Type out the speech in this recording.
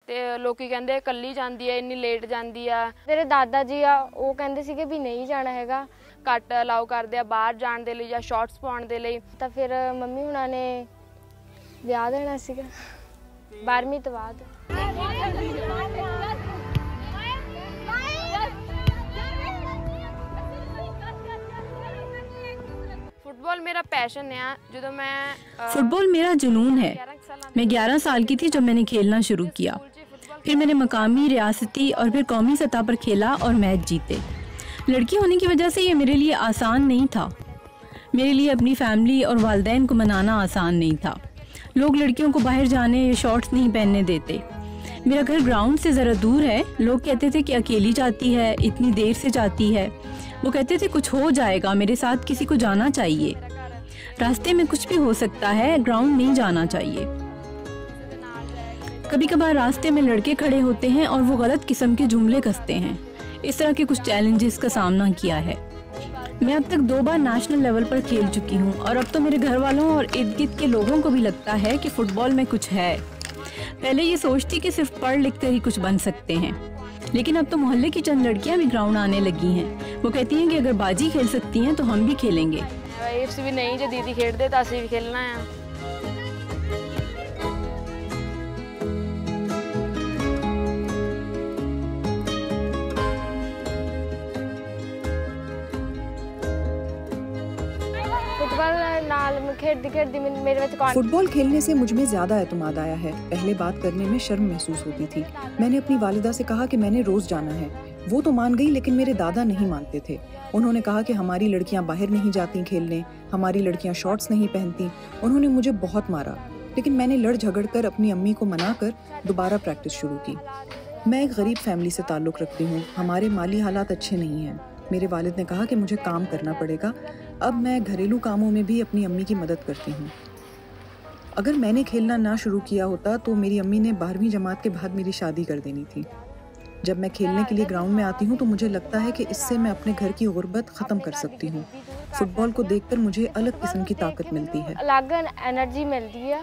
ਤੇ ਲੋਕੀ ਕਹਿੰਦੇ ਇਕੱਲੀ ਜਾਂਦੀ ਹੈ, ਇੰਨੀ ਲੇਟ ਜਾਂਦੀ ਆ। ਮੇਰੇ ਦਾਦਾ ਜੀ ਆ ਉਹ ਕਹਿੰਦੇ ਸੀਗੇ ਵੀ ਨਹੀਂ ਜਾਣਾ ਹੈਗਾ, ਘੱਟ ਅਲਾਉ ਕਰਦੇ ਆ ਬਾਹਰ ਜਾਣ ਦੇ ਲਈ ਜਾਂ ਸ਼ਾਰਟਸ ਪਾਉਣ ਦੇ ਲਈ। ਤਾਂ ਫਿਰ ਮੰਮੀ ਹੁਣਾਂ ਨੇ ਵਿਆਹ ਦੇਣਾ ਸੀਗਾ 12ਵੀਂ ਤੋਂ ਬਾਅਦ। फुटबॉल मेरा पैशन है। जो मैं फुटबॉल मेरा जुनून है। मैं 11 साल की थी जब मैंने खेलना शुरू किया। फिर मैंने मकामी, रियासती और फिर कौमी सतह पर खेला और मैच जीते। लड़की होने की वजह से ये मेरे लिए आसान नहीं था। मेरे लिए अपनी फैमिली और वालिदैन को मनाना आसान नहीं था। लोग लड़कियों को बाहर जाने या शॉर्ट्स नहीं पहनने देते। मेरा घर ग्राउंड से ज़रा दूर है। लोग कहते थे कि अकेली जाती है, इतनी देर से जाती है। वो कहते थे कुछ हो जाएगा, मेरे साथ किसी को जाना चाहिए। रास्ते में कुछ भी हो सकता है, ग्राउंड नहीं जाना चाहिए। कभी कभार रास्ते में लड़के खड़े होते हैं और वो गलत किस्म के जुमले कसते हैं। इस तरह के कुछ चैलेंजेस का सामना किया है। मैं अब तक 2 बार नेशनल लेवल पर खेल चुकी हूँ और अब तो मेरे घर वालों और इर्द गिर्द के लोगों को भी लगता है कि फुटबॉल में कुछ है। पहले ये सोचती कि सिर्फ पढ़ लिख कर ही कुछ बन सकते हैं, लेकिन अब तो मोहल्ले की चंद लड़कियां भी ग्राउंड आने लगी हैं। वो कहती हैं कि अगर बाजी खेल सकती हैं तो हम भी खेलेंगे। इफ्स भी नहीं, जो दीदी खेलते तो असं भी खेलना है। फुटबॉल खेलने से मुझ में ज्यादा एतमाद आया है। पहले बात करने में शर्म महसूस होती थी। मैंने अपनी वालिदा से कहा कि मैंने रोज जाना है। वो तो मान गई, लेकिन मेरे दादा नहीं मानते थे। उन्होंने कहा कि हमारी लड़कियां बाहर नहीं जाती खेलने, हमारी लड़कियां शॉर्ट्स नहीं पहनती। उन्होंने मुझे बहुत मारा, लेकिन मैंने लड़ झगड़ कर अपनी अम्मी को मनाकर दोबारा प्रैक्टिस शुरू की। मैं एक गरीब फैमिली से ताल्लुक़ रखती हूँ। हमारे माली हालात अच्छे नहीं हैं। मेरे वालिद ने कहा कि मुझे काम करना पड़ेगा। अब मैं घरेलू कामों में भी अपनी अम्मी की मदद करती हूँ। अगर मैंने खेलना ना शुरू किया होता तो मेरी अम्मी ने 12वीं जमात के बाद मेरी शादी कर देनी थी। जब मैं खेलने के लिए ग्राउंड में आती हूँ तो मुझे लगता है कि इससे मैं अपने घर की गुर्बत ख़त्म कर सकती हूँ। फुटबॉल को देखकर मुझे अलग किस्म की ताकत मिलती है, अलग एनर्जी मिलती है।